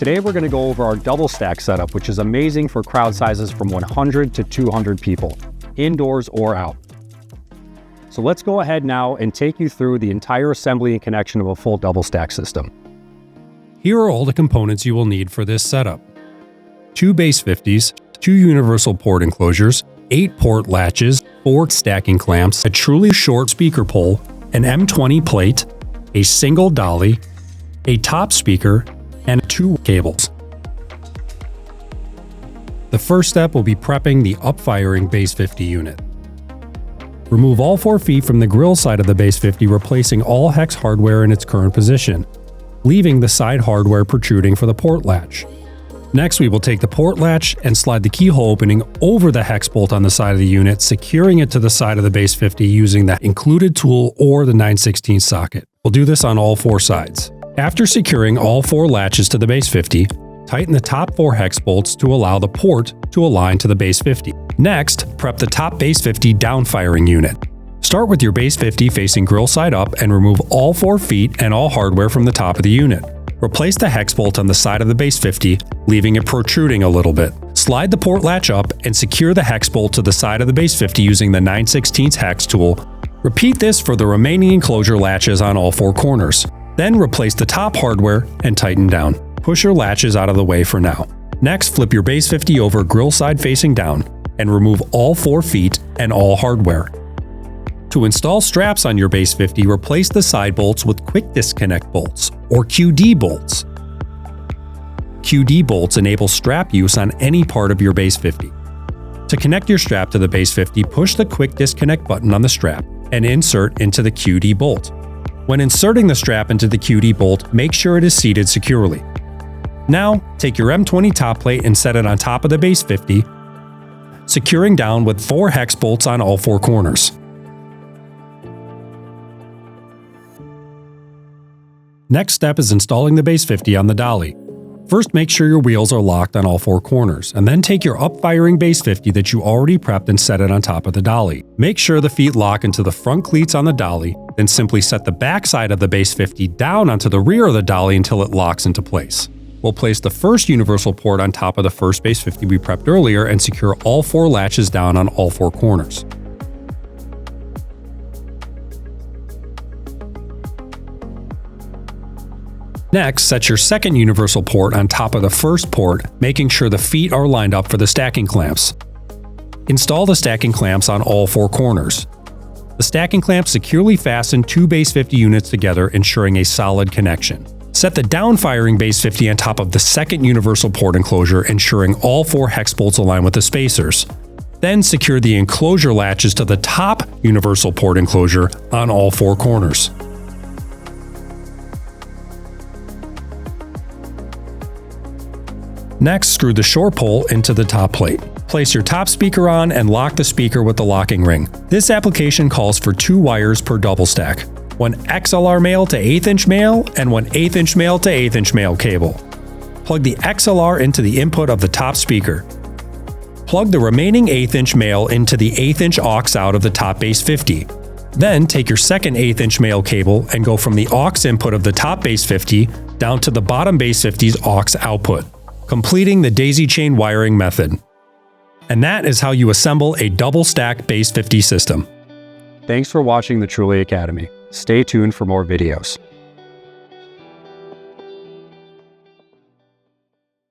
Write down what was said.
Today we're going to go over our double stack setup, which is amazing for crowd sizes from 100 to 200 people, indoors or out. So let's go ahead now and take you through the entire assembly and connection of a full double stack system. Here are all the components you will need for this setup. 2 Bass50s, 2 universal port enclosures, 8 port latches, 4 stacking clamps, a Trulli short speaker pole, an M20 plate, a single dolly, a top speaker, and 2 cables. The first step will be prepping the up-firing Bass50 unit. Remove all 4 feet from the grill side of the Bass50, replacing all hex hardware in its current position, leaving the side hardware protruding for the port latch. Next, we will take the port latch and slide the keyhole opening over the hex bolt on the side of the unit, securing it to the side of the Bass50 using the included tool or the 9/16 socket. We'll do this on all 4 sides. After securing all 4 latches to the Bass50, tighten the top 4 hex bolts to allow the port to align to the Bass50. Next, prep the top Bass50 down-firing unit. Start with your Bass50 facing grill side up and remove all 4 feet and all hardware from the top of the unit. Replace the hex bolt on the side of the Bass50, leaving it protruding a little bit. Slide the port latch up and secure the hex bolt to the side of the Bass50 using the 9/16 hex tool. Repeat this for the remaining enclosure latches on all 4 corners. Then replace the top hardware and tighten down. Push your latches out of the way for now. Next, flip your Bass50 over grill side facing down and remove all 4 feet and all hardware. To install straps on your Bass50, replace the side bolts with quick disconnect bolts, or QD bolts. QD bolts enable strap use on any part of your Bass50. To connect your strap to the Bass50, push the quick disconnect button on the strap and insert into the QD bolt. When inserting the strap into the QD bolt, make sure it is seated securely. Now, take your M20 top plate and set it on top of the Bass50, securing down with 4 hex bolts on all 4 corners. Next step is installing the Bass50 on the dolly. First, make sure your wheels are locked on all 4 corners, and then take your up-firing Bass50 that you already prepped and set it on top of the dolly. Make sure the feet lock into the front cleats on the dolly, then simply set the back side of the Bass50 down onto the rear of the dolly until it locks into place. We'll place the first universal port on top of the first Bass50 we prepped earlier and secure all 4 latches down on all 4 corners. Next, set your second universal port on top of the first port, making sure the feet are lined up for the stacking clamps. Install the stacking clamps on all 4 corners. The stacking clamps securely fasten 2 Bass50 units together, ensuring a solid connection. Set the down-firing Bass50 on top of the second universal port enclosure, ensuring all 4 hex bolts align with the spacers. Then secure the enclosure latches to the top universal port enclosure on all 4 corners. Next, screw the short pole into the top plate. Place your top speaker on and lock the speaker with the locking ring. This application calls for 2 wires per double stack, 1 XLR male to 1/8" male and 1 1/8" male to 1/8" male cable. Plug the XLR into the input of the top speaker. Plug the remaining 1/8" male into the 1/8" aux out of the top Bass50. Then take your second 1/8" male cable and go from the aux input of the top Bass50 down to the bottom Bass50's aux output, completing the daisy chain wiring method. And that is how you assemble a double stack Bass50 system. Thanks for watching the Trulli Academy. Stay tuned for more videos.